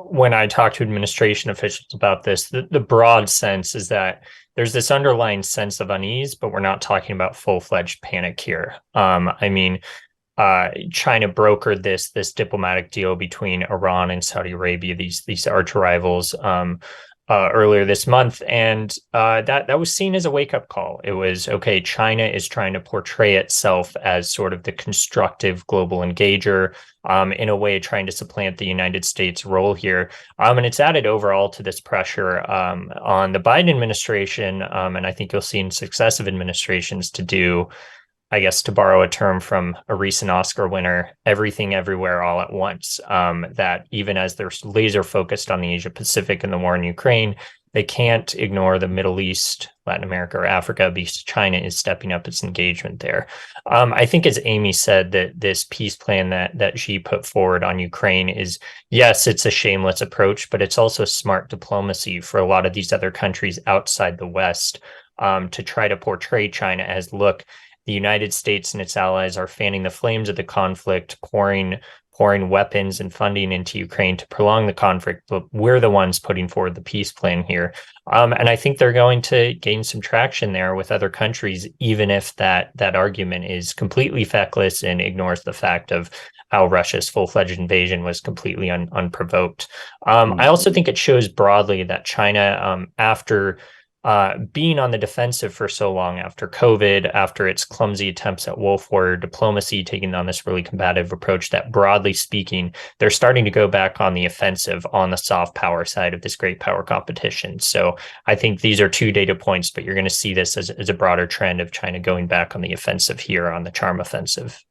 when I talk to administration officials about this, the broad sense is that there's this underlying sense of unease, but we're not talking about full-fledged panic here. China brokered this diplomatic deal between Iran and Saudi Arabia, these arch rivals, earlier this month, and that was seen as a wake-up call. It was okay. China is trying to portray itself as sort of the constructive global engager, in a way, trying to supplant the United States role here, and it's added overall to this pressure on the Biden administration, and I think you'll see in successive administrations to do, I guess, to borrow a term from a recent Oscar winner, everything everywhere all at once. That even as they're laser focused on the Asia Pacific and the war in Ukraine, they can't ignore the Middle East, Latin America, or Africa, because China is stepping up its engagement there. I think, as Amy said, that this peace plan that Xi put forward on Ukraine is, yes, it's a shameless approach, but it's also smart diplomacy for a lot of these other countries outside the West, to try to portray China as, look, the United States and its allies are fanning the flames of the conflict, pouring weapons and funding into Ukraine to prolong the conflict, but we're the ones putting forward the peace plan here. And I think they're going to gain some traction there with other countries, even if that argument is completely feckless and ignores the fact of how Russia's full-fledged invasion was completely unprovoked. I also think it shows broadly that China, after being on the defensive for so long, after COVID, after its clumsy attempts at wolf warrior diplomacy, taking on this really combative approach, that broadly speaking, they're starting to go back on the offensive on the soft power side of this great power competition. So I think these are two data points, but you're going to see this as a broader trend of China going back on the offensive here on the charm offensive.